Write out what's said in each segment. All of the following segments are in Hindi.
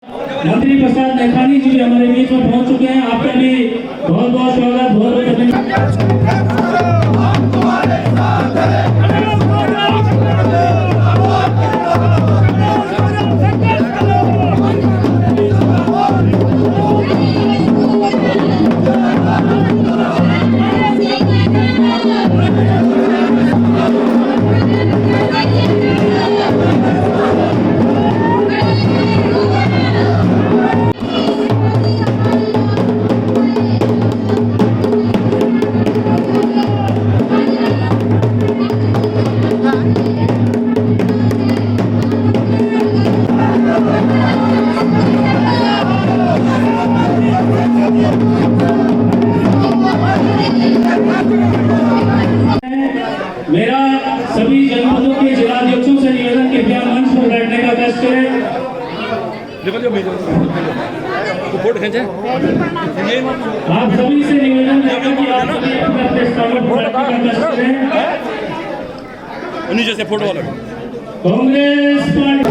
मंत्री प्रसाद नैथानी जी भी हमारे बीच में पहुंच चुके हैं। आपका भी बहुत बहुत स्वागत, बहुत बहुत मेरा सभी जनपदों के जिलाध्यक्षों से निवेदन कि कृपया मंच पर बैठने का कष्ट करें। आप सभी से निवेदन है कि आप सभी अपने स्थानों पर बैठने का कष्ट करें। नीचे से फोटो वाला कांग्रेस पार्टी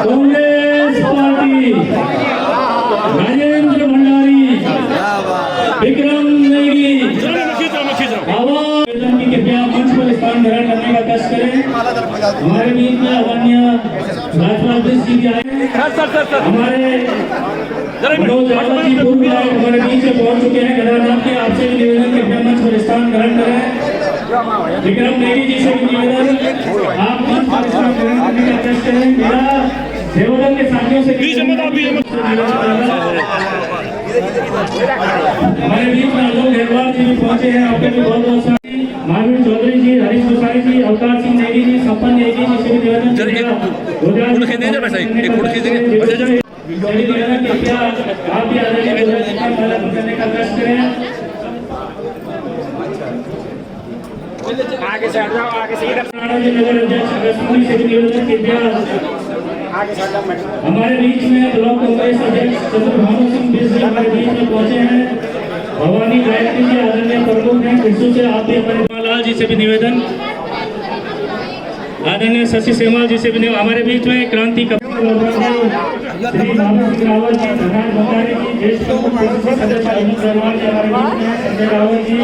कांग्रेस पार्टी राजेंद्र भंडारी, विक्रम नेगी, आवाज की कृपया मंच पर स्थान ग्रहण करने का कष्ट करें। हमारे बीच में आदरणीय राजपाल जी भी आए, हमारे मनोज यादव जी पूर्व विधायक हमारे बीच में पहुंच चुके हैं। गदानाथ के आपसे भी निवेदन कृपया मंच पर स्थान ग्रहण करें। विक्रम नेगी जी से भी निवेदन आप मंच पर स्थान ग्रहण करने का कष्ट करें। मेरा सेवादल के साथियों से हमारे बीच में अशोक गहलवाल जी भी पहुंचे हैं। आपके भी बहुत बहुत महावीर चौधरी जी, हरीश गोसाई जी, अवतार सिंह नेगी जी, संपन्न नेगी जी से भी निवेदन आप भी करने का कष्ट करें। आगे से हट जाओ, आगे से इधर नगर अध्यक्ष से भी निवेदन कृपया हमारे बीच में ब्लॉक कांग्रेस अध्यक्ष चंद्रभानु सिंह बिस्मिल हमारे बीच में पहुंचे हैं। भवानी गायत्री जी आदरणीय प्रमुख हैं कृषि से आप भी हमारे लाल जी से भी निवेदन, आदरणीय शशि सेमल जी से भी हमारे बीच में क्रांति श्री रावत जी, धर्मेंद्र भंडारी जी, ज्येष्ठ सदस्य अमित अग्रवाल जी हमारे बीच में, संजय रावत जी,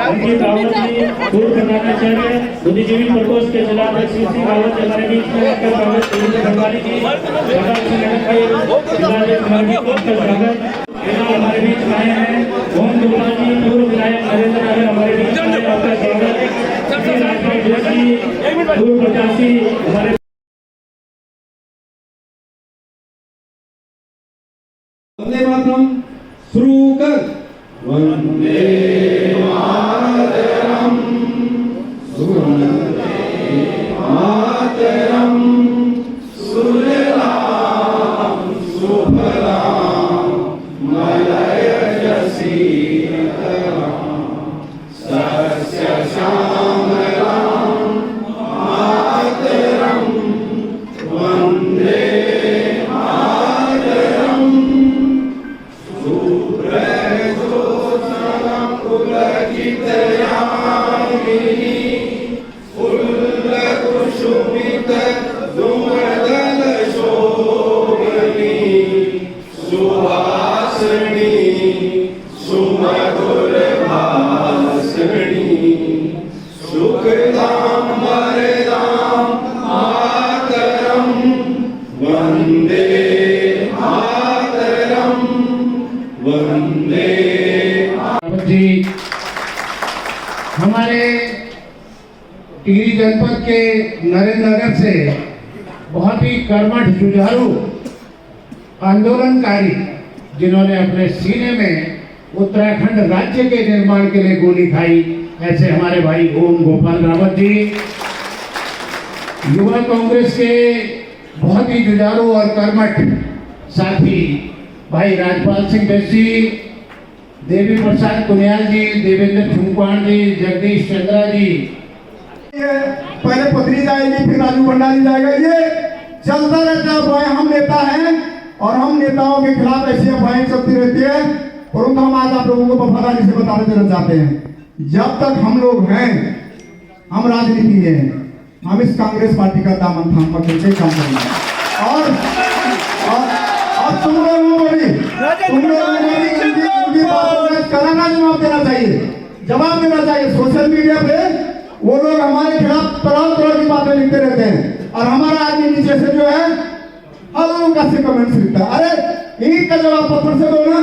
अंकित रावत जी, पूर्व प्रधानाचार्य बुद्धिजीवी प्रकोष्ठ के जिलाध्यक्ष श्री रावत जी हमारे बीच में, बंगाली जी, हमारे बीच में आए हैं। ओम दुर्गा जी, पूर्व विधायक नरेंद्र नगर हमारे बीच में, आपका स्वागत। पूर्व प्रत्याशी हमारे वंदे मातरम शुरू कर। वंदे मातरम, वंदे मातरम, सुजलाम सुफलाम मलयजसी सस्य श्यामलाम मातरम, वंदे मातरम, सुब्रत वंदे मातरम वंदे जी हमारे टिहरी जनपद के नरेंद्र नगर से बहुत ही कर्मठ जुझारू आंदोलनकारी जिन्होंने अपने सीने में उत्तराखंड राज्य के निर्माण के लिए गोली खाई, ऐसे हमारे भाई ओम गोपाल रावत जी। युवा कांग्रेस के बहुत ही जुझारू और कर्मठ साथी भाई राजपाल सिंह बेस जी, देवी प्रसाद कुनियाल जी, देवेंद्र छुंकवाण जी, जगदीश चंद्रा जी। पहले पत्नी जाएगी फिर राजू भंडारी जाएगा, ये चलता रहता है। हम नेता हैं और हम नेताओं के खिलाफ ऐसी अफवाहें चलती रहती है, परंतु हम आज आप लोगों को वफादारी से बता देना चाहते हैं, जब तक हम लोग हैं, हम राजनीति में हैं, हम इस कांग्रेस पार्टी का दामन थाम पकड़ के काम करेंगे। और तुम लोगों को भी कराना जवाब देना चाहिए। सोशल मीडिया पे वो लोग हमारे खिलाफ तरह की बातें लिखते रहते हैं और हमारा आदमी नीचे से जो है हल्का से कमेंट्स लिखता है। अरे ईंट का जवाब पत्थर से दो ना,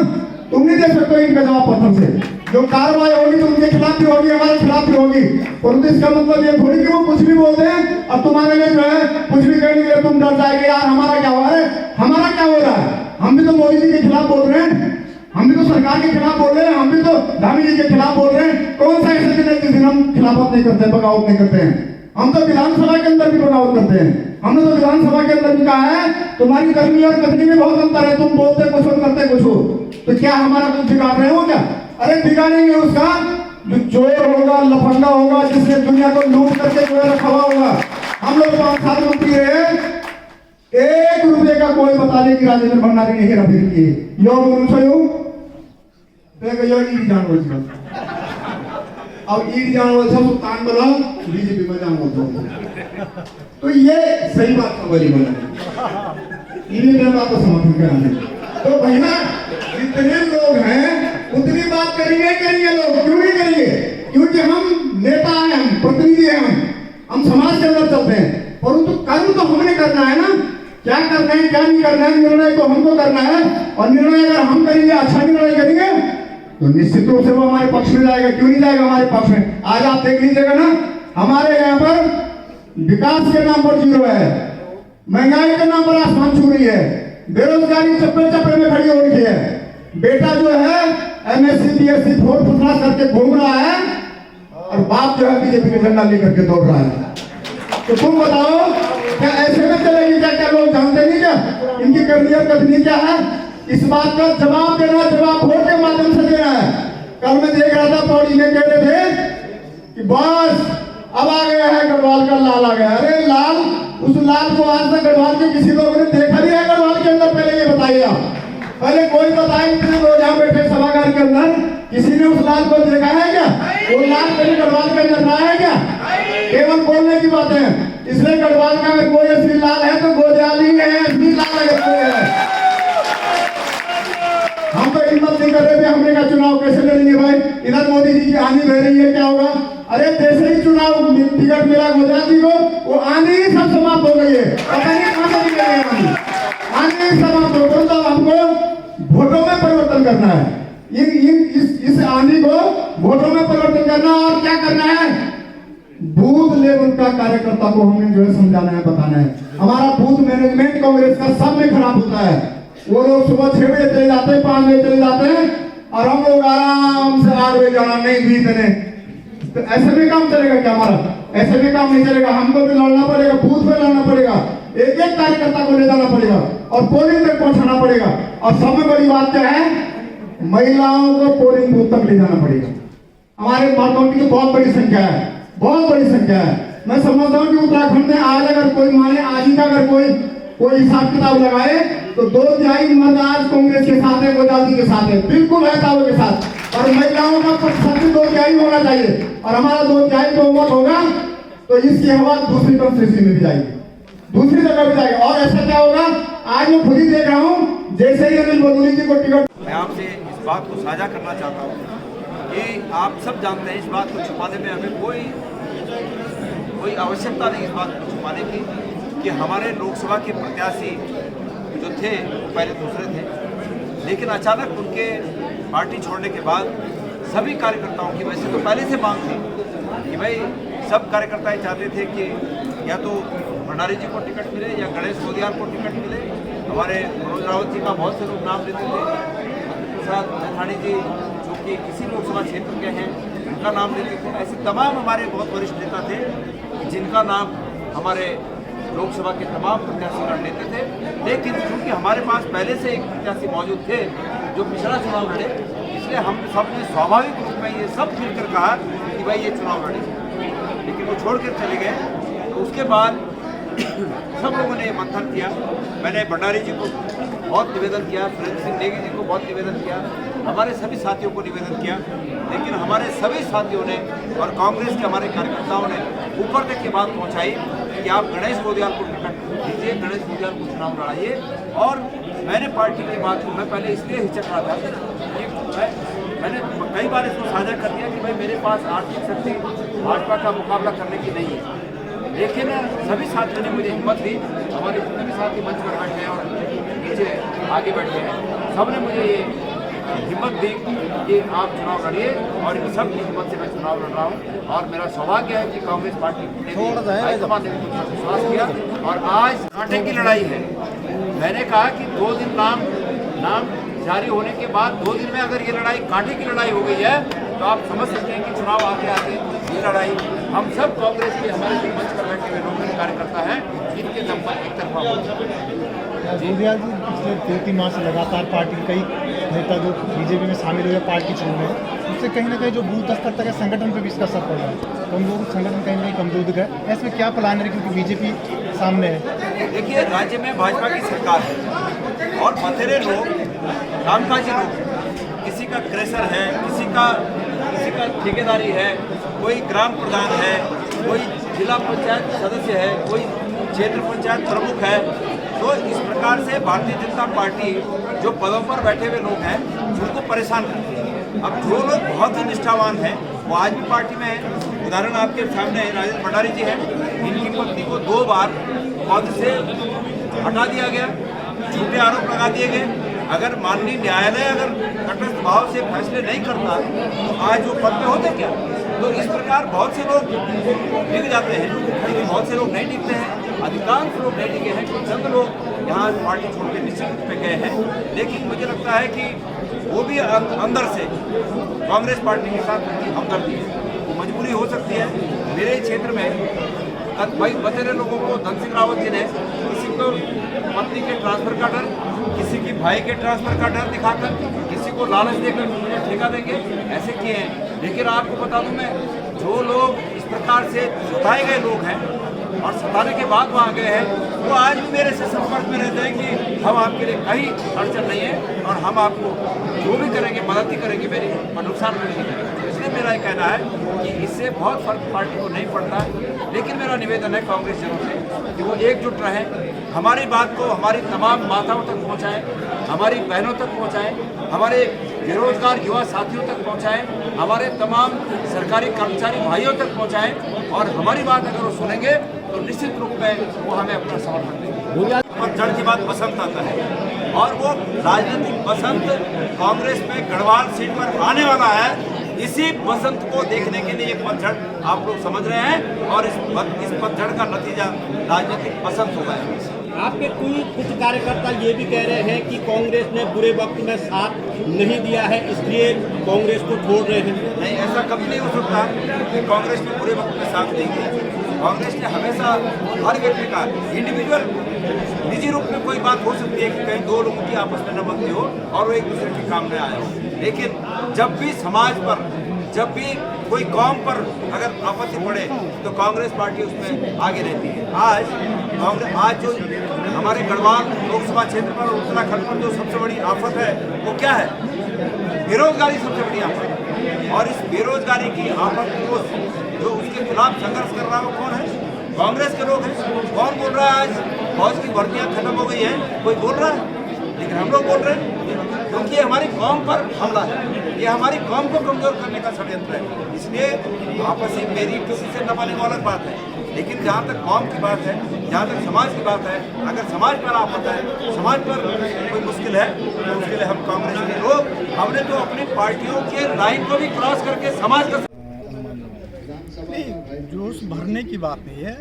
तुम नहीं दे सकते ईंट का जवाब पत्थर से। जो कार्रवाई होगी तो उनके खिलाफ भी होगी, हमारे खिलाफ भी होगी, परंतु इसका मतलब ये थोड़ी कि वो कुछ भी बोलते हैं और तुम्हारे लिए जो है कुछ भी कहने के लिए तुम डर जाएंगे, यार हमारा क्या हो रहा है, हमारा क्या हो रहा है। हम भी तो मोदी जी के खिलाफ बोल रहे हैं, हम भी तो सरकार के खिलाफ बोल रहे हैं, हम भी तो धामी जी के खिलाफ बोल रहे हैं। कौन सा ऐसा दिन है जिस दिन हम खिलाफत नहीं करते, बगावत नहीं करते हैं। हम तो विधानसभा के अंदर भी बगावत करते हैं। हमने तो विधानसभा के अंदर भी कहा है तुम्हारी करनी और कथनी में बहुत अंतर है, तुम बोलते कुछ और करते कुछ हो, तो क्या हमारा कुछ बिगाड़ रहे हो क्या? अरे बिगाड़ेंगे उसका जो चोर होगा, लफंगा होगा, जिसने दुनिया को लूट करके जो है रखा हुआ होगा। हम लोग 5 साल मंत्री रहे, 1 रुपये का कोई बता दे कि राजेंद्र भंडारी ने हेरा फेरी की है। यो अब ईड जानवर सुल्तान बना बीजेपी में जानवर। तो ये सही बात खबरी बना इन्हीं बात को समर्थन कराने। तो भैया जितने लोग हैं उतनी बात करेंगे लोग, क्यों नहीं करेंगे? क्योंकि हम नेता हैं, हम प्रतिनिधि हैं, हम समाज के अंदर चलते हैं, परंतु कर्म तो हमने करना है ना। क्या करना है क्या नहीं करना है, निर्णय तो हमको करना है। और निर्णय अगर हम करेंगे, अच्छा निर्णय करेंगे, तो निश्चित रूप से वो हमारे पक्ष में जाएगा। क्यों नहीं जाएगा हमारे पक्ष में? आज आप देख लीजिएगा ना, हमारे यहाँ पर विकास के नाम पर 0 है, महंगाई के नाम पर आसमान छू रही है, बेरोजगारी चप्पे चप्पे में खड़ी हो रही है। बेटा जो है MSc BSc 4th क्लास करके घूम रहा है और बाप जो है बीजेपी का झंडा लेकर के दौड़ रहा है। तो तुम बताओ क्या ऐसे में चलेगी? क्या लोग जानते नहीं क्या इनकी करनी और कथनी क्या है? इस बात का जवाब देना, जवाब वोट के माध्यम से देना है। कल मैं देख रहा था पौड़ी में कह रहे थे कि बस अब आ गया है गढ़वाल का लाल आ गया। अरे लाल, उस लाल को आज तक गढ़वाल के किसी लोगों ने देखा नहीं है गढ़वाल के अंदर? पहले ये बताइए आप, पहले कोई बताए इतने लोग यहाँ बैठे सभागार के अंदर, किसी ने उस लाल को देखा है क्या? वो लाल कहीं गढ़वाल के अंदर रहा है क्या? केवल बोलने की बातें हैं। इसलिए गढ़वाल का अगर कोई असली लाल है तो गोदयाली है, असली लाल अगर कोई है। हम तो हिम्मत नहीं कर रहे थे, हमने कहा चुनाव कैसे लड़ेंगे भाई, इधर मोदी जी की आंधी बह रही है, क्या होगा? अरे जैसे ही चुनाव टिकट मिला गोदयाली को, वो आंधी ही सब समाप्त हो गई है। पता नहीं कहां से निकल गई आंधी ही समाप्त हो गई। तो हमको वोटों में परिवर्तन करना है, इस आंधी को वोटों में परिवर्तन करना। और क्या करना है? बूथ लेवल का कार्यकर्ता को हमने जो है समझाना है, बताना है। हमारा बूथ मैनेजमेंट कांग्रेस का सब में खराब होता है। वो लोग सुबह 6 बजे चले जाते हैं, 5 बजे चले जाते हैं और हम लोग आराम से 8 बजे जाना नहीं भी इतने। तो ऐसे भी काम चलेगा क्या हमारा? ऐसे भी काम नहीं चलेगा। हमको भी लड़ना पड़ेगा, बूथ पे लड़ना पड़ेगा, एक एक कार्यकर्ता को ले जाना पड़ेगा और पोलिंग तक पहुंचाना पड़ेगा। और सबसे बड़ी बात क्या है? महिलाओं को पोलिंग बूथ तक ले जाना पड़ेगा। हमारे माताओं की तो बहुत बड़ी संख्या है, बहुत बड़ी संख्या है। मैं समझता हूँ कि उत्तराखंड में आज अगर कोई माने आज ही का अगर कोई हिसाब किताब लगाए तो 2/3 मत आज कांग्रेस के साथ है, गोदयाली के साथ है, बिल्कुल है दावों के साथ। और महिलाओं का प्रतिशत 2/3 होना चाहिए और हमारा 2/3 बहुमत होगा तो इसकी हवा दूसरी कंस्टिट्यूंसी में भी जाएगी, दूसरी जगह भी जाएगी। और ऐसा क्या होगा? आज मैं खुद ही देख रहा हूँ, जैसे ही अनिल बलूनी जी को टिकट, मैं आपसे इस बात को साझा करना चाहता हूँ कि आप सब जानते हैं इस बात को छुपाने में हमें कोई आवश्यकता नहीं इस बात को छुपाने की कि हमारे लोकसभा के प्रत्याशी जो थे वो पहले दूसरे थे, लेकिन अचानक उनके पार्टी छोड़ने के बाद सभी कार्यकर्ताओं की, वैसे तो पहले से मांग थी कि भाई सब कार्यकर्ता चाहते थे कि या तो भंडारी जी को टिकट मिले या गणेश मोदियार को टिकट मिले। हमारे मनोज रावत जी का बहुत से लोग नाम लेते थे, प्रसाद मैथानी जी जो कि किसी लोकसभा क्षेत्र के हैं उनका नाम लेते थे। ऐसे तमाम हमारे बहुत वरिष्ठ नेता थे जिनका नाम हमारे लोकसभा के तमाम प्रत्याशीगण लेते थे, लेकिन क्योंकि हमारे पास पहले से एक प्रत्याशी मौजूद थे जो पिछड़ा चुनाव लड़े, इसलिए हम सबने स्वाभाविक रूप में ये सब मिलकर कहा कि भाई ये चुनाव लड़े, लेकिन वो छोड़ कर चले गए। तो उसके बाद सब लोगों ने मंथन किया। मैंने भंडारी जी को बहुत निवेदन किया, सुरेंद्र सिंह नेगी जी को बहुत निवेदन किया, हमारे सभी साथियों को निवेदन किया, लेकिन हमारे सभी साथियों ने और कांग्रेस के हमारे कार्यकर्ताओं ने ऊपर तक की बात पहुंचाई कि आप गणेश मोदियार को टिकट दीजिए, गणेश मोदियार को चुनाव लड़ाइए। और मैंने पार्टी की बात को मैं पहले इसलिए हिचक रहा था कि मैंने कई बार इसको साझा कर दिया कि भाई मेरे पास आर्थिक शक्ति भाजपा का मुकाबला करने की नहीं है, लेकिन सभी साथियों ने मुझे हिम्मत दी। हमारे जितने भी साथी मंच पर बैठे हैं और नीचे आगे बैठे हैं, सब ने मुझे ये हिम्मत दी कि आप चुनाव लड़िए, और इन सब की हिम्मत से मैं चुनाव लड़ रहा हूँ। और मेरा सौभाग्य है कि कांग्रेस पार्टी ने हाईकमान ने मुझे विश्वास किया, और आज कांटे की लड़ाई है। मैंने कहा कि 2 दिन नाम जारी होने के बाद 2 दिन में अगर ये लड़ाई कांटे की लड़ाई हो गई है तो आप समझ सकते हैं कि चुनाव आते आते ये लड़ाई हम सब कांग्रेस के हमारे जो मंच पर बैठे हुए लोग कार्यकर्ता हैं इनके दम पर एक तरफा हो जाए। जोधियाल जी, पिछले 2-3 माह से लगातार पार्टी के कई नेता जो बीजेपी में शामिल हुए पार्टी छोड़ रहे हैं, उससे कहीं ना कहीं जो बूथ स्तर तक है संगठन पर भी इसका असर पड़ रहा है, कमजोर संगठन कहीं ना कहीं कमजोर गए। ऐसे में क्या प्लान है, क्योंकि बीजेपी सामने है? देखिए, राज्य में भाजपा की सरकार है और बतेरे लोग, कामकाजी लोग, किसी का क्रेशर है, किसी का ठेकेदारी है, कोई ग्राम प्रधान है, कोई जिला पंचायत सदस्य है, कोई क्षेत्र पंचायत प्रमुख है। तो इस प्रकार से भारतीय जनता पार्टी जो पदों पर बैठे हुए लोग हैं उनको परेशान करती है। अब जो लोग बहुत ही निष्ठावान हैं वो आज भी पार्टी में है। उदाहरण आपके सामने राजेंद्र भंडारी जी हैं, इनकी पत्नी को 2 बार पद से हटा दिया गया, झूठे आरोप लगा दिए गए। अगर माननीय न्यायालय अगर तटस्थ भाव से फैसले नहीं करता तो आज वो पद पे होते क्या? तो इस प्रकार बहुत से लोग टिक जाते हैं, लेकिन बहुत से लोग नहीं टिकते हैं। अधिकांश लोग नहीं टिके हैं, कुछ चंद लोग यहाँ पार्टी छोड़ के निश्चित रूप में गए हैं। लेकिन मुझे लगता है कि वो भी अंदर से कांग्रेस पार्टी के साथ हमदर्दी है, वो मजबूरी हो सकती है। मेरे क्षेत्र में भाई बतेरे लोगों को धन सिंह रावत जी ने किसी को पत्नी के ट्रांसफर का डर, किसी की भाई के ट्रांसफर का डर दिखाकर, किसी को लालच देकर मुझे ठेका देंगे, ऐसे किए हैं। लेकिन आपको बता दूं मैं, जो लोग इस प्रकार से सताए गए लोग हैं और सताने के बाद वहाँ गए हैं, वो आज भी मेरे से संपर्क में रहते हैं कि हम आपके लिए कहीं अड़चन नहीं है और हम आपको जो भी करेंगे मदद ही करेंगे, मेरी और नुकसान भी नहीं करेंगे। इसलिए मेरा ये कहना है कि इससे बहुत फर्क पार्टी को नहीं पड़ता। लेकिन मेरा निवेदन है कांग्रेस जनों से कि वो एकजुट रहें, हमारी बात को हमारी तमाम माताओं तक पहुँचाएँ, हमारी बहनों तक पहुँचाएँ, हमारे बेरोजगार युवा साथियों तक पहुँचाएँ, हमारे तमाम सरकारी कर्मचारी भाइयों तक पहुँचाएँ। और हमारी बात अगर वो सुनेंगे तो निश्चित रूप में वो हमें अपना समर्थन देंगे। पतझड़ की बात बसंत आता है और वो राजनीतिक बसंत कांग्रेस में गढ़वाल सीट पर आने वाला है। इसी बसंत को देखने के लिए एक पतझड़ आप लोग समझ रहे हैं और इस पतझड़ का नतीजा राजनीतिक बसंत होगा। आपके कुछ कार्यकर्ता ये भी कह रहे हैं कि कांग्रेस ने बुरे वक्त में साथ नहीं दिया है, इसलिए कांग्रेस को छोड़ रहे हैं। नहीं, ऐसा कभी नहीं हो सकता कि कांग्रेस ने बुरे वक्त में साथ नहीं दिया। कांग्रेस ने हमेशा हर व्यक्ति का इंडिविजुअल निजी रूप में कोई बात हो सकती है कि कहीं 2 लोगों की आपस में न बनती हो और वो एक दूसरे के काम में आया हो, लेकिन जब भी समाज पर, जब भी कोई कौम पर अगर आपत्ति पड़े तो कांग्रेस पार्टी उसमें आगे रहती है। आज जो हमारे गढ़वाल लोकसभा क्षेत्र पर और उत्तराखंड पर जो सबसे बड़ी आफत है वो क्या है? बेरोजगारी सबसे बड़ी आफत है। और इस बेरोजगारी की आफत को जो उसके खिलाफ संघर्ष कर रहा है वो कौन है? कांग्रेस के लोग हैं। कौन बोल रहा है आज फौज की भर्तियां खत्म हो गई है? कोई बोल रहा है? लेकिन हम लोग बोल रहे हैं क्योंकि ये हमारी कौम पर हमला है, ये हमारी कौम को कमजोर करने का षड्यंत्र है। इसलिए आपसी मेरी किसी से न माने वो अलग बात है, लेकिन जहाँ तक कौम की बात है जहाँ तक समाज की बात है, अगर समाज पर आफत है, समाज पर कोई मुश्किल है, तो उसके लिए हम कांग्रेस के लोग, हमने तो अपनी पार्टियों के लाइन को भी क्रॉस करके समाज का नहीं, जोश भरने की बात नहीं है।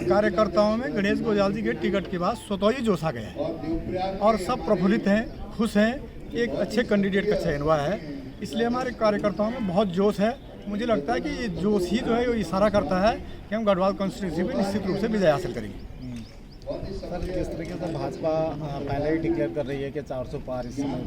कार्यकर्ताओं में गणेश गोजाल जी के टिकट के बाद स्वतः ही जोश आ गया है और सब प्रफुल्लित हैं, खुश हैं कि एक अच्छे कैंडिडेट का चयन हुआ है। इसलिए हमारे कार्यकर्ताओं में बहुत जोश है। मुझे लगता है कि ये जोश ही जो है वो इशारा करता है कि हम गढ़वाल कॉन्स्टिट्यूंसी में निश्चित रूप से विजय हासिल करेंगे। सर, जिस तरीके से भाजपा पहले ही डिक्लेयर कर रही है कि 400 पार इस समय,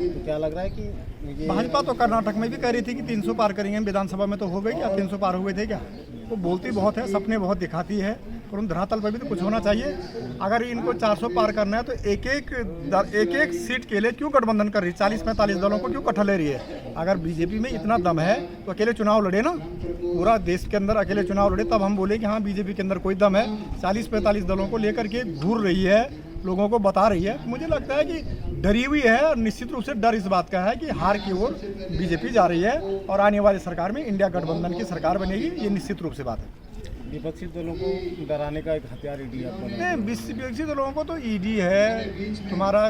तो क्या लग रहा है कि भाजपा तो कर्नाटक में भी कह रही थी कि 300 पार करेंगे, विधानसभा में तो हो गई क्या, 300 पार हुए थे क्या? वो बोलती बहुत है, सपने बहुत दिखाती है, पर उन धरातल पर भी तो कुछ होना चाहिए। अगर इनको 400 पार करना है तो एक एक सीट के लिए क्यों गठबंधन कर रही है? 40-45 दलों को क्यों इकट्ठा ले रही है? अगर बीजेपी में इतना दम है तो अकेले चुनाव लड़े ना, पूरा देश के अंदर अकेले चुनाव लड़े, तब हम बोले कि हाँ बीजेपी के अंदर कोई दम है। 40-45 दलों को लेकर के घूर रही है, लोगों को बता रही है। मुझे लगता है कि डरी हुई है और निश्चित रूप से डर इस बात का है कि हार की ओर बीजेपी जा रही है और आने वाली सरकार में इंडिया गठबंधन की सरकार बनेगी, ये निश्चित रूप से बात है। विपक्षी दलों को डराने का एक हथियार ईडी है। विपक्षी दलों को तो ईडी है, तुम्हारा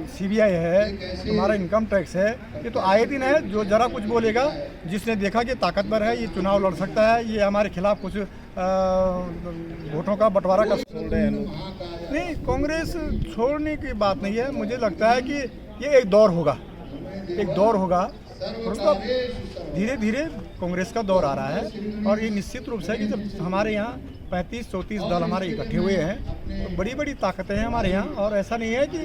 सीबीआई है, तुम्हारा इनकम टैक्स है, ये तो आए दिन है। जो जरा कुछ बोलेगा, जिसने देखा कि ताकतवर है, ये चुनाव लड़ सकता है, ये हमारे खिलाफ कुछ वोटों का बंटवारा कर नहीं, कांग्रेस छोड़ने की बात नहीं है। मुझे लगता है कि ये एक दौर होगा, और धीरे धीरे कांग्रेस का दौर आ रहा है। और ये निश्चित रूप से कि जब हमारे यहाँ 35-34 दल हमारे इकट्ठे हुए हैं, तो बड़ी बड़ी ताकतें हैं हमारे यहाँ। और ऐसा नहीं है कि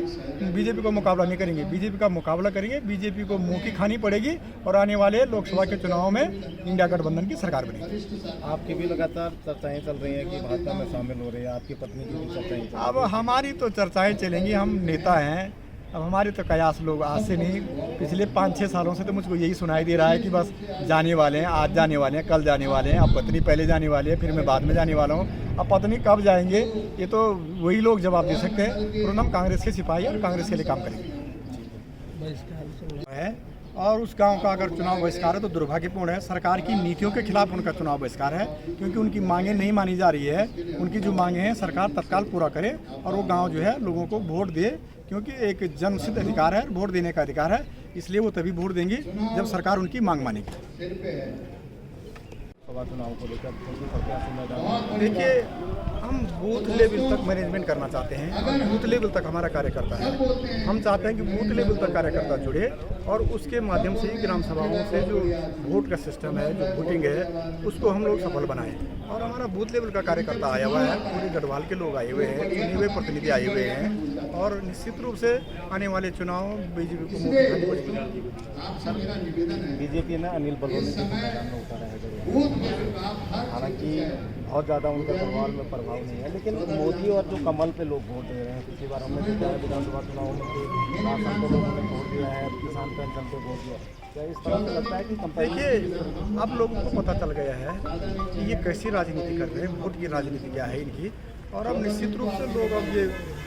बीजेपी को मुकाबला नहीं करेंगे, बीजेपी का मुकाबला करेंगे। बीजेपी को मुँह की खानी पड़ेगी और आने वाले लोकसभा के चुनाव में इंडिया गठबंधन की सरकार बनेगी। आपकी भी लगातार चर्चाएं चल रही हैं कि भाजपा में शामिल हो रही है, आपकी पत्नी की भी चर्चाएं चल रही हैं। अब हमारी तो चर्चाएँ चलेंगी, हम नेता हैं। अब हमारे तो कयास लोग आज से नहीं, पिछले 5-6 सालों से तो मुझको यही सुनाई दे रहा है कि बस जाने वाले हैं, आज जाने वाले हैं, कल जाने वाले हैं, अब पत्नी पहले जाने वाली है, फिर मैं बाद में जाने वाला हूँ। अब पत्नी कब जाएंगे ये तो वही लोग जवाब दे सकते हैं। पर हम कांग्रेस के सिपाही और कांग्रेस के लिए काम करेंगे। और उस गांव का अगर चुनाव बहिष्कार है तो दुर्भाग्यपूर्ण है। सरकार की नीतियों के खिलाफ उनका चुनाव बहिष्कार है, क्योंकि उनकी मांगें नहीं मानी जा रही है। उनकी जो मांगें हैं सरकार तत्काल पूरा करे और वो गांव जो है लोगों को वोट दे, क्योंकि एक जन्मसिद्ध अधिकार है, वोट देने का अधिकार है। इसलिए वो तभी वोट देंगी जब सरकार उनकी मांग मानेगी। चुनाव को लेकर देखिए, हम बूथ लेवल तक मैनेजमेंट करना चाहते हैं, बूथ लेवल तक हमारा कार्यकर्ता है। हम चाहते हैं कि बूथ लेवल तक कार्यकर्ता जुड़े और उसके माध्यम से ही ग्राम सभाओं से जो वोट का सिस्टम है, जो वोटिंग है, उसको हम लोग सफल बनाएं। और हमारा बूथ लेवल का कार्यकर्ता आया हुआ है, पूरे गढ़वाल के लोग आए हुए हैं, चुने हुए प्रतिनिधि आए हुए हैं और निश्चित रूप से आने वाले चुनाव बीजेपी को बीजेपी ने अनिल बलूनी के मैदान में उतारा है। हालांकि बहुत ज़्यादा उनका गढ़वाल में प्रभाव नहीं है, लेकिन मोदी और जो कमल पे लोग वोट दे रहे हैं। पिछली बार हमने देखा है विधानसभा चुनाव में राशन पे लोगों ने वोट दिया है, किसान पेंशन पे वोट दिया। क्या इस तरह से लगता है कि देखिए, अब लोगों को पता चल गया है कि ये कैसी राजनीति कर रहे हैं, वोट की राजनीति क्या है इनकी। और अब निश्चित रूप से लोग अब ये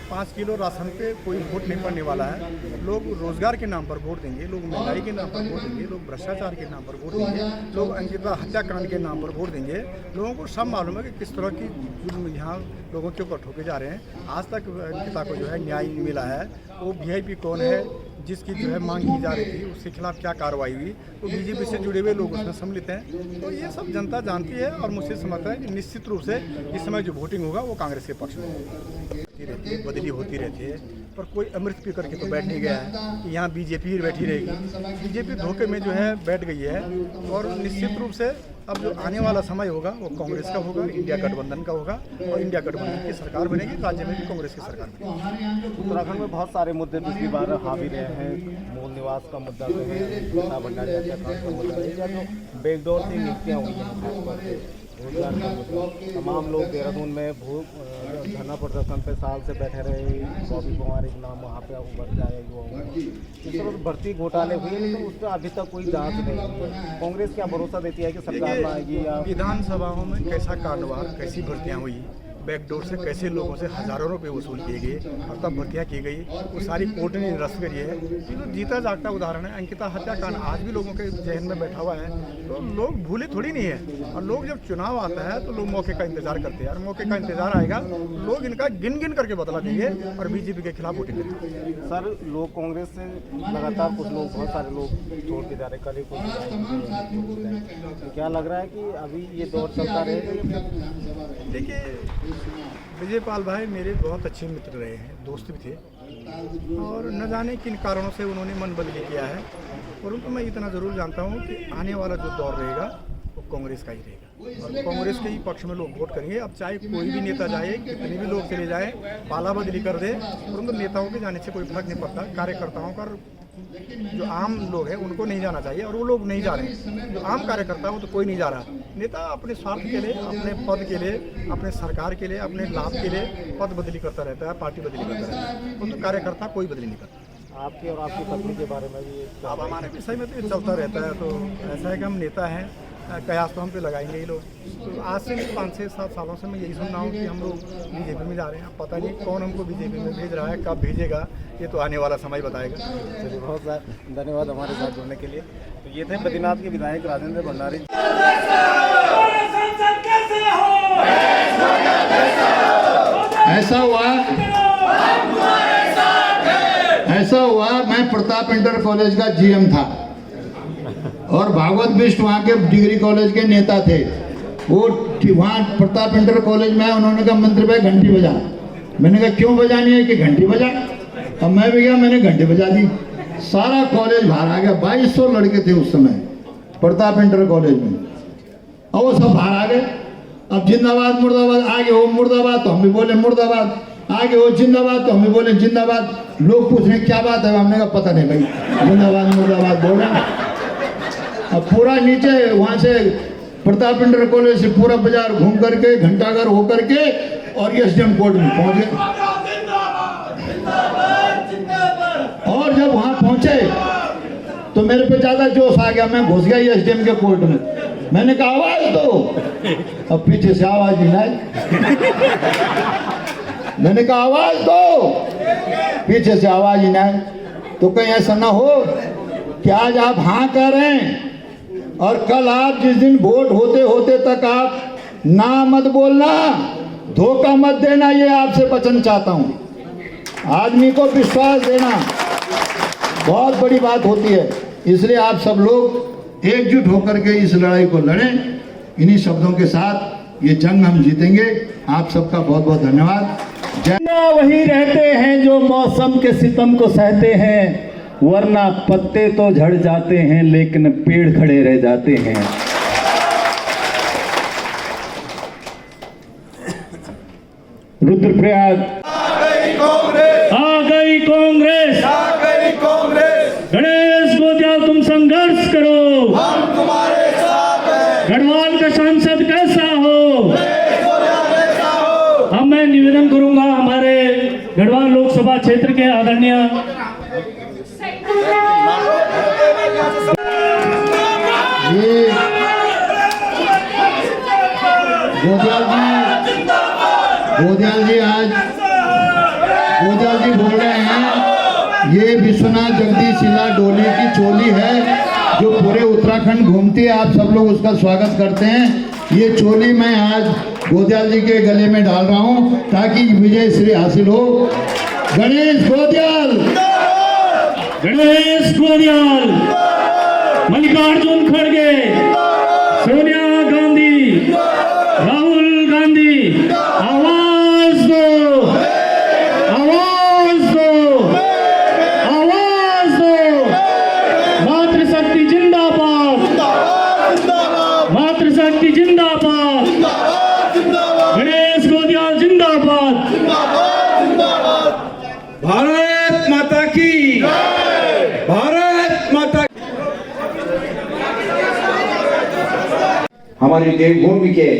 5 किलो राशन पे कोई वोट नहीं पड़ने वाला है। लोग रोजगार के नाम पर वोट देंगे, लोग महंगाई के नाम पर वोट देंगे, लोग भ्रष्टाचार के नाम पर वोट देंगे, लोग अंकिता हत्याकांड के नाम पर वोट देंगे। लोगों को सब मालूम है कि किस तरह की जुल्म यहाँ लोगों के ऊपर ठोके जा रहे हैं। आज तक अंकिता को जो है न्याय नहीं मिला है। वो VIP कौन है जिसकी जो है मांग की जा रही थी, उसके खिलाफ क्या कार्रवाई हुई, तो बीजेपी से जुड़े हुए लोग उसमें सम्मिलित हैं। तो ये सब जनता जानती है और मुझसे समझता है कि निश्चित रूप से इस समय जो वोटिंग होगा वो कांग्रेस के पक्ष में रहती है, बदली होती रहती है। पर कोई अमृत पी करके तो बैठ नहीं गया है कि यहाँ बीजेपी बैठी रहेगी। बीजेपी धोखे में जो है बैठ गई है और निश्चित रूप से अब जो आने वाला समय होगा वो कांग्रेस का होगा, इंडिया गठबंधन का होगा और इंडिया गठबंधन की सरकार बनेगी। राज्य में भी कांग्रेस की सरकार बनेगी। उत्तराखंड में बहुत सारे मुद्दे पिछली बार हावी रहे हैं। मूल निवास का मुद्दा जो है, भंडारी का मुद्दा है, या जो बैकडोर से नियुक्तियाँ हुई हैं, रोजगार का मुद्दा। तमाम लोग देहरादून में धरना प्रदर्शन पे साल से बैठे रहे। बॉबी कुमार एक नाम वहाँ पे उभर जाए युवाओं में। इस तरह भर्ती घोटाले हुए, लेकिन उस पर अभी तक कोई जांच नहीं हुई है। कांग्रेस क्या भरोसा देती है कि सरकार में आएगी? या विधानसभाओं में कैसा कांडवा, कैसी भर्तियाँ हुई, बैकडोर से कैसे लोगों से हज़ारों रुपए वसूल किए गए और तब भर्तियाँ की गई, वो सारी कोर्ट ने निरस्त करी है। ये तो जीता जागता उदाहरण है। अंकिता हत्याकांड आज भी लोगों के जहन में बैठा हुआ है, तो लोग भूले थोड़ी नहीं है। और लोग जब चुनाव आता है तो लोग मौके का इंतजार करते हैं, और मौके का इंतजार आएगा, लोग इनका गिन गिन करके बदला देंगे और बीजेपी के खिलाफ वोटिंग करेंगे। सर, लोग कांग्रेस से लगातार कुछ लोग, बहुत सारे लोग छोड़ के जा रहे, कल ही कुछ क्या लग रहा है कि अभी ये दौर चलता रहेगा? देखिए, विजयपाल भाई मेरे बहुत अच्छे मित्र रहे हैं, दोस्त भी थे, और न जाने किन कारणों से उन्होंने मन बदली किया है। परंतु मैं इतना ज़रूर जानता हूँ कि आने वाला जो दौर रहेगा वो कांग्रेस का ही रहेगा, और कांग्रेस के ही पक्ष में लोग वोट करेंगे। अब चाहे कोई भी नेता जाए, कितने भी लोग चले जाएं, पाला बदली कर दे, परंतु नेताओं के जाने से कोई फर्क नहीं पड़ता। कार्यकर्ताओं का, जो आम लोग हैं उनको नहीं जाना चाहिए, और वो लोग नहीं जा रहे हैं। जो आम कार्यकर्ता है वो तो कोई नहीं जा रहा। नेता अपने स्वार्थ के लिए, अपने पद के लिए, अपने सरकार के लिए, अपने लाभ के लिए पद बदली करता रहता है, पार्टी बदली करता रहता है, तो कार्यकर्ता कोई बदली नहीं करता। आपकी और आपकी पत्नी के बारे में भी अब हमारे विषय में तो ये चलता रहता है। तो ऐसा है कि हम नेता हैं, कयास तो हम पे लगाएंगे ही लोग। तो आज से 5 से 7 सालों से मैं यही सुन रहा हूँ कि हम लोग बीजेपी में जा रहे हैं। अब पता नहीं कौन हमको बीजेपी में भेज रहा है, कब भेजेगा, ये तो आने वाला समय बताएगा। चलिए, बहुत सारा धन्यवाद हमारे साथ जुड़ने के लिए। तो ये थे बद्रीनाथ के विधायक राजेंद्र भंडारी। ऐसा हुआ मैं प्रताप इंटर कॉलेज का जीएम था, और भागवत बिष्ट वहाँ के डिग्री कॉलेज के नेता थे। वो वहाँ प्रताप इंटर कॉलेज में, उन्होंने कहा मंत्री भाई घंटी बजा। मैंने कहा क्यों बजानी है? कि घंटी बजा। अब मैं भी गया, मैंने घंटी बजा दी, सारा कॉलेज बाहर आ गया। 2200 लड़के थे उस समय प्रताप इंटर कॉलेज में, और वो सब बाहर आ गए। अब जिंदाबाद मुर्दाबाद, आगे हो मुर्दाबाद तो हम भी बोले मुर्दाबाद, आगे हो जिंदाबाद तो हम भी बोले जिंदाबाद। लोग पूछ रहे क्या बात है? हमने कहा पता नहीं भाई, जिंदाबाद मुर्दाबाद बोल रहे हैं। अब पूरा नीचे वहाँ से प्रताप इंटर कॉलेज से पूरा बाजार घूम करके, घंटाघर होकर के, और एसडीएम कोर्ट में पहुँच गए। और जब वहाँ पहुँचे तो मेरे पे ज्यादा जोश आ गया, मैं घुस गया एसडीएम के कोर्ट में। मैंने कहा आवाज दो, अब पीछे से आवाज ही नहीं। मैंने कहा आवाज दो, पीछे से आवाज ही नहीं। तो कहीं ऐसा ना हो कि आज आप हाँ कह रहे हैं, और कल आप जिस दिन वोट होते होते तक आप ना मत बोलना, धोखा मत देना, ये आपसे वचन चाहता हूं। आदमी को विश्वास देना बहुत बड़ी बात होती है, इसलिए आप सब लोग एकजुट होकर के इस लड़ाई को लड़ें। इन्हीं शब्दों के साथ ये जंग हम जीतेंगे। आप सबका बहुत बहुत धन्यवाद। वही रहते हैं जो मौसम के सितम को सहते हैं, वरना पत्ते तो झड़ जाते हैं लेकिन पेड़ खड़े रह जाते हैं। रुद्रप्रयाग आ गई कांग्रेस, आ गई कांग्रेस। गणेश गोदियाल तुम संघर्ष करो, हम तुम्हारे साथ हैं। गढ़वाल का सांसद कैसा हो? अब मैं निवेदन करूंगा हमारे गढ़वाल लोकसभा क्षेत्र के आदरणीय गोदियाल जी आज गोदियाल जी बोल रहे हैं, ये विश्वनाथ जगदीश शिला डोली की चोली है जो पूरे उत्तराखंड घूमती है। आप सब लोग उसका स्वागत करते हैं। ये चोली मैं आज गोदियाल जी के गले में डाल रहा हूं ताकि विजय श्री हासिल हो। गणेश गोदियाल, गणेश गोदियाल, मल्लिकार्जुन खड़गे, सोनिया गांधी, राहुल गांधी, आवाज दो, आवाज दो, आवाज दो। मातृशक्ति जिंदाबाद, मातृशक्ति जिंदाबाद, गणेश गोदियाल जिंदाबाद। भारत माता की, भारत माता। हमारी देवभूमि के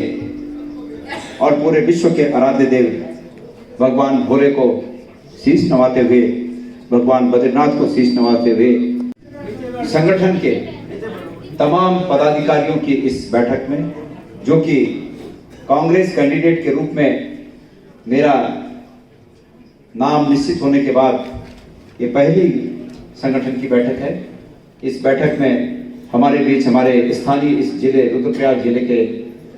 और पूरे विश्व के आराध्य देव भगवान भोले को शीश नवाते हुए, भगवान बद्रीनाथ को शीश नवाते हुए संगठन के तमाम पदाधिकारियों की इस बैठक में, जो कि कांग्रेस कैंडिडेट के रूप में मेरा नाम निश्चित होने के बाद ये पहली संगठन की बैठक है। इस बैठक में हमारे बीच हमारे स्थानीय इस जिले रुद्रप्रयाग जिले के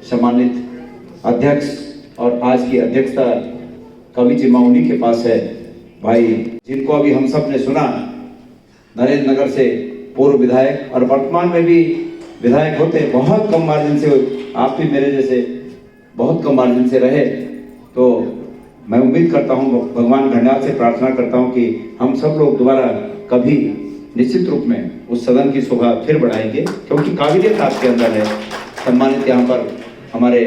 सम्मानित अध्यक्ष और आज की अध्यक्षता कवि जी माउनी के पास है भाई, जिनको अभी हम सब ने सुना, नरेंद्र नगर से पूर्व विधायक और वर्तमान में भी विधायक होते, बहुत कम मार्जिन से, आप भी मेरे जैसे बहुत कम मार्जिन से रहे। तो मैं उम्मीद करता हूँ, भगवान गणनाथ से प्रार्थना करता हूँ कि हम सब लोग दोबारा कभी निश्चित रूप में उस सदन की शोभा फिर बढ़ाएंगे, क्योंकि काबिलियत आपके अंदर है। सम्मानित यहाँ पर हमारे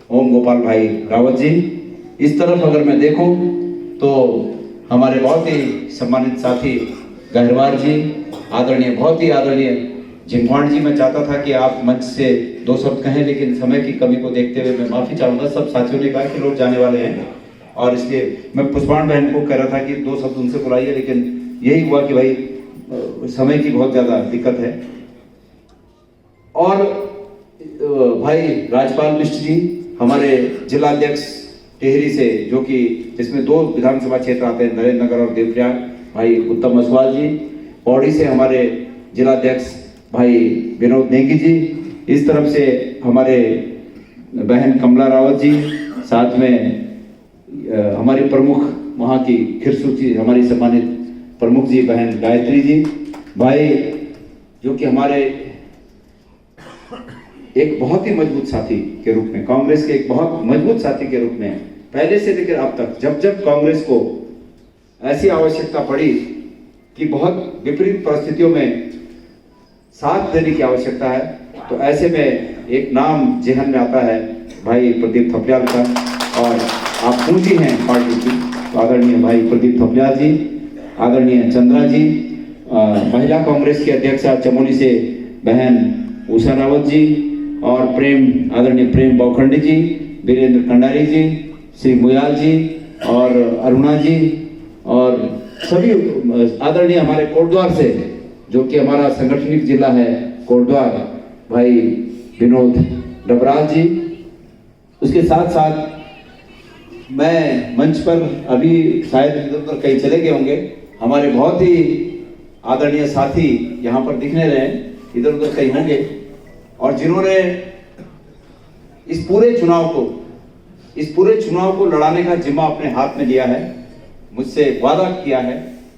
ओम गोपाल भाई रावत जी, इस तरफ अगर मैं देखूं तो हमारे बहुत ही सम्मानित साथी गहरवार जी, आदरणीय, बहुत ही आदरणीय जिंगवाण जी। मैं चाहता था कि आप मंच से 2 शब्द कहें, लेकिन समय की कमी को देखते हुए मैं माफी चाहूंगा। सब साथियों ने कहा कि लोग जाने वाले हैं और इसलिए मैं पुष्पाण बहन को कह रहा था कि 2 शब्द उनसे बुलाइए, लेकिन यही हुआ कि भाई समय की बहुत ज्यादा दिक्कत है। और भाई राजपाल मिश्र जी, हमारे जिलाध्यक्ष टिहरी से, जो कि जिसमें 2 विधानसभा क्षेत्र आते हैं, नरेंद्र नगर और देवप्रयाग, भाई उत्तम असवाल जी। पौड़ी से हमारे जिलाध्यक्ष भाई विनोद नेगी जी। इस तरफ से हमारे बहन कमला रावत जी, साथ में हमारी प्रमुख वहाँ की खिरसू जी, हमारी सम्मानित प्रमुख जी बहन गायत्री जी। भाई जो कि हमारे एक बहुत ही मजबूत साथी के रूप में, कांग्रेस के एक बहुत मजबूत साथी के रूप में पहले से लेकर अब तक, जब जब कांग्रेस को ऐसी आवश्यकता पड़ी कि बहुत विपरीत परिस्थितियों में साथ देने की आवश्यकता है, तो ऐसे में एक नाम जेहन में आता है भाई प्रदीप थपलियाल का, और आप पूंजी हैं पार्टी की, तो आदरणीय भाई प्रदीप थपलियाल जी, आदरणीय चंद्रा जी, महिला कांग्रेस की अध्यक्षा चमोली से बहन उषा रावत जी, और आदरणीय प्रेम बौखंडी जी, वीरेंद्र कंडारी जी, श्री मुयाल जी और अरुणा जी, और सभी आदरणीय हमारे कोटद्वार से, जो कि हमारा संगठनिक जिला है कोटद्वार, भाई विनोद डबराल जी। उसके साथ साथ मैं मंच पर अभी शायद इधर उधर कहीं चले गए होंगे, हमारे बहुत ही आदरणीय साथी यहाँ पर दिखने रहे, इधर उधर कहीं होंगे, और जिन्होंने इस पूरे चुनाव को लड़ाने का जिम्मा अपने हाथ में लिया है। मुझसे वादा किया है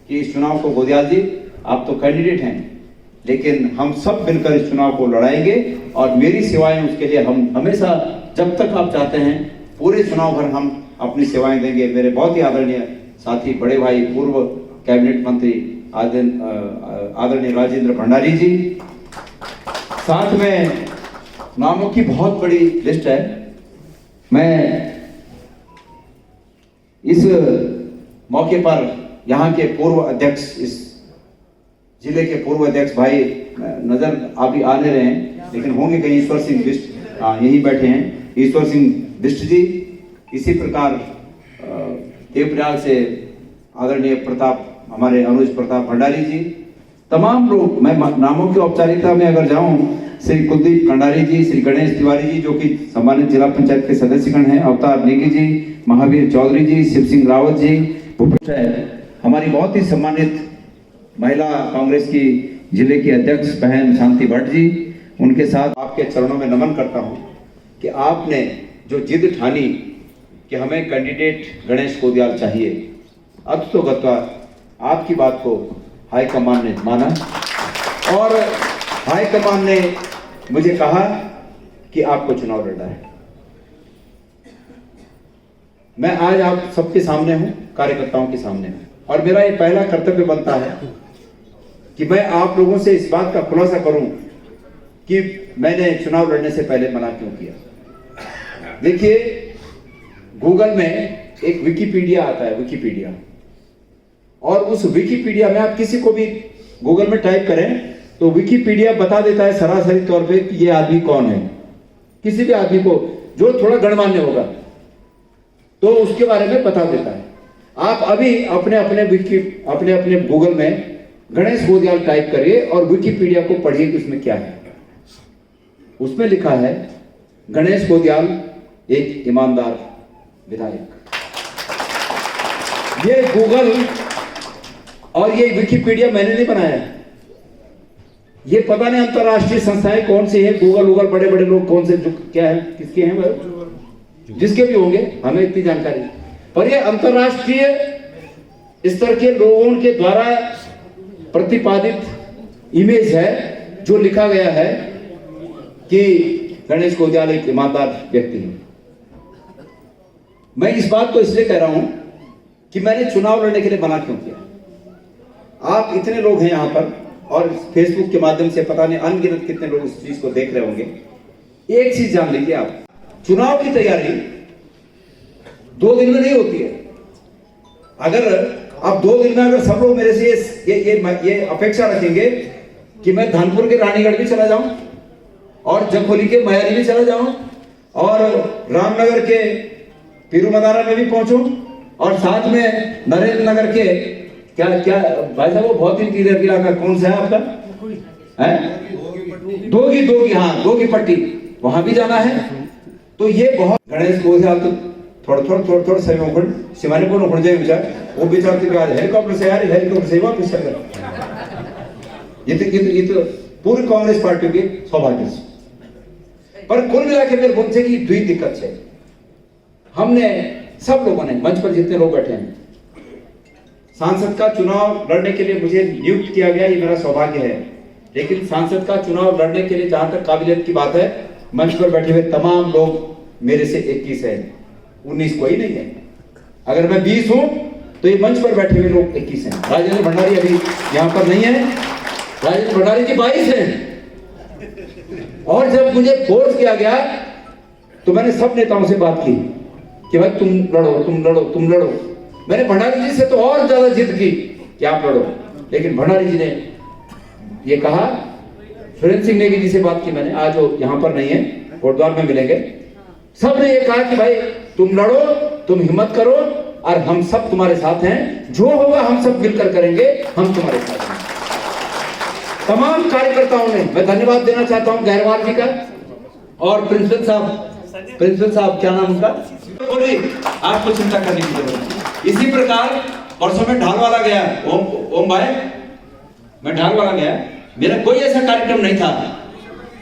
कि इस चुनाव को गोदियाल जी, आप तो कैंडिडेट हैं, लेकिन हम सब मिलकर इस चुनाव को लड़ाएंगे, और मेरी सेवाएं उसके लिए हम हमेशा, जब तक आप चाहते हैं, पूरे चुनाव भर हम अपनी सेवाएं देंगे। मेरे बहुत ही आदरणीय साथी, बड़े भाई, पूर्व कैबिनेट मंत्री आदरणीय राजेंद्र भंडारी जी, साथ में नामों की बहुत बड़ी लिस्ट है। मैं इस मौके पर यहाँ के पूर्व अध्यक्ष, इस जिले के पूर्व अध्यक्ष भाई नजर अभी आ नहीं रहे हैं, लेकिन होंगे कहीं, ईश्वर सिंह बिष्ट, यही बैठे हैं, ईश्वर सिंह बिष्ट जी। इसी प्रकार देवप्रयाग से आदरणीय हमारे अनुज प्रताप भंडारी जी, तमाम लोग। मैं नामों की औपचारिकता में अगर जाऊं, श्री कुलदीप कंडारी जी, श्री गणेश तिवारी जी, जो कि सम्मानित जिला पंचायत के सदस्यगण हैं, अवतार नेगी जी, महावीर चौधरी जी, शिव सिंह रावत जी, भूपेश है, हमारी बहुत ही सम्मानित महिला कांग्रेस की जिले की अध्यक्ष बहन शांति भट्ट जी। उनके साथ आपके चरणों में नमन करता हूं कि आपने जो जिद ठानी कि हमें कैंडिडेट गणेश गोदियाल चाहिए, अब तो गत्वा आपकी बात को हाईकमान ने माना, और हाईकमान ने मुझे कहा कि आपको चुनाव लड़ना है। मैं आज आप सबके सामने हूं, कार्यकर्ताओं के सामने हूं, और मेरा ये पहला कर्तव्य बनता है कि मैं आप लोगों से इस बात का खुलासा करूं कि मैंने चुनाव लड़ने से पहले मना क्यों किया। देखिए, गूगल में एक विकिपीडिया आता है, विकिपीडिया, और उस विकिपीडिया में आप किसी को भी गूगल में टाइप करें तो विकिपीडिया बता देता है सरासरी तौर पे कि ये आदमी कौन है। किसी भी आदमी को जो थोड़ा गणमान्य होगा तो उसके बारे में बता देता है। आप अभी अपने अपने गूगल में गणेश गोदियाल टाइप करिए और विकिपीडिया को पढ़िए कि उसमें क्या है। उसमें लिखा है गणेश गोदियाल एक ईमानदार विधायक। ये गूगल और ये विकिपीडिया मैंने नहीं बनाया, ये पता नहीं अंतरराष्ट्रीय संस्थाएं कौन सी है, गूगल बड़े बड़े लोग कौन से जो क्या है किसके हैं भाई, जिसके भी होंगे, हमें इतनी जानकारी, पर ये अंतरराष्ट्रीय स्तर के लोगों के द्वारा प्रतिपादित इमेज है जो लिखा गया है कि गणेश कोदियाल एक ईमानदार व्यक्ति है। मैं इस बात को इसलिए कह रहा हूं कि मैंने चुनाव लड़ने के लिए मना क्यों किया। आप इतने लोग हैं यहां पर और फेसबुक के माध्यम से पता नहीं अनगिनत कितने लोग इस चीज को देख रहे होंगे। एक चीज जान लीजिए, आप चुनाव की तैयारी 2 दिन में नहीं होती है। अगर आप 2 दिन में अगर सब लोग मेरे से ये अपेक्षा रखेंगे कि मैं धानपुर के रानीगढ़ भी चला जाऊं और जखोली के मयारी भी चला जाऊं और रामनगर के पीरूमदारा में भी पहुंचूं और साथ में नरेंद्र नगर के क्या भाई साहब वो बहुत ही इंटीरियर इलाका कौन सा है आपका, है दोगी, हाँ दोगी पट्टी, वहां भी जाना है। तो ये बहुत गणेश कोदियाल तो थोड़ा समय सिमाने को उड़ जाए विचार, वो विचार हेलीकॉप्टर से यार हेलीकॉप्टर से वापस चल गए। ये तो पूरी कांग्रेस पार्टी के सौभाग्य से। पर कुल मिला के मेरे बोलते की दुई दिक्कत है, हमने सब लोगों ने मंच पर जितने लोग बैठे हैं, सांसद का चुनाव लड़ने के लिए मुझे नियुक्त किया गया, ये मेरा सौभाग्य है। लेकिन सांसद का चुनाव लड़ने के लिए जहां तक काबिलियत की बात है, मंच पर बैठे हुए तमाम लोग मेरे से 21 है, 19 कोई नहीं है। अगर मैं 20 हूं तो ये मंच पर बैठे हुए लोग 21 हैं। राजेंद्र भंडारी अभी यहां पर नहीं है, राजेंद्र भंडारी जी 22 हैं। और जब मुझे फोर्स किया गया तो मैंने सब नेताओं से बात की कि भाई तुम लड़ो। मैंने भंडारी जी से तो और ज्यादा जिद की कि आप लड़ो, लेकिन भंडारी जी ने ये कहा। सुरेंद्र सिंह नेगी जी से बात की मैंने, आज वो यहां पर नहीं है, कोटद्वार में मिलेंगे। सब ने ये कहा कि भाई तुम लड़ो, तुम हिम्मत करो और हम सब तुम्हारे साथ हैं, जो होगा हम सब मिलकर करेंगे, हम तुम्हारे साथ हैं। तमाम कार्यकर्ताओं ने, मैं धन्यवाद देना चाहता हूं गहरवाल जी का और प्रिंसिपल साहब क्या नाम उनका, आपको चिंता करने की जरूरत नहीं। इसी प्रकार परसों में ढालवाला गया, ओम भाई मैं ढालवाला गया, मेरा कोई ऐसा कार्यक्रम नहीं था,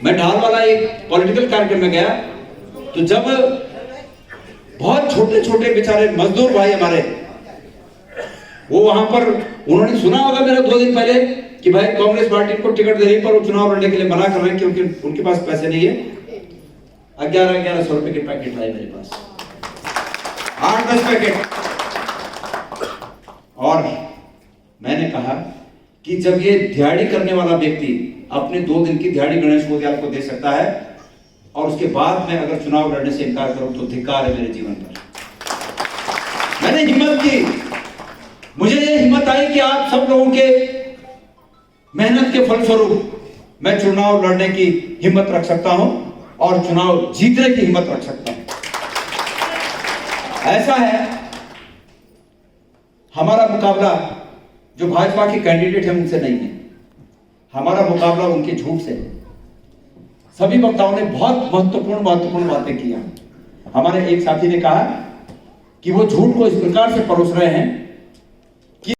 मैं ढालवाला एक पॉलिटिकल कार्यक्रम में गया। तो जब बहुत छोटे छोटे बेचारे मजदूर भाई हमारे, वो वहां पर उन्होंने सुना होगा मेरा 2 दिन पहले कि भाई कांग्रेस पार्टी को टिकट दे रही पर वो चुनाव लड़ने के लिए मना कर रहे हैं क्योंकि उनके पास पैसे नहीं है। 1100 रुपए के पैकेट लाए मेरे पास, 8-10 पैकेट। और मैंने कहा कि जब ये दिहाड़ी करने वाला व्यक्ति अपने 2 दिन की दिहाड़ी गणेश कोदियाल को दे सकता है और उसके बाद मैं अगर चुनाव लड़ने से इनकार करूं तो धिक्कार है मेरे जीवन पर। मैंने हिम्मत की, मुझे ये हिम्मत आई कि आप सब लोगों के मेहनत के फलस्वरूप मैं चुनाव लड़ने की हिम्मत रख सकता हूं और चुनाव जीतने की हिम्मत रख सकता हूं। ऐसा है, हमारा मुकाबला जो भाजपा के कैंडिडेट हैं उनसे नहीं है, हमारा मुकाबला उनके झूठ से है। सभी वक्ताओं ने बहुत महत्वपूर्ण बातें की। हमारे एक साथी ने कहा कि वो झूठ को इस प्रकार से परोस रहे हैं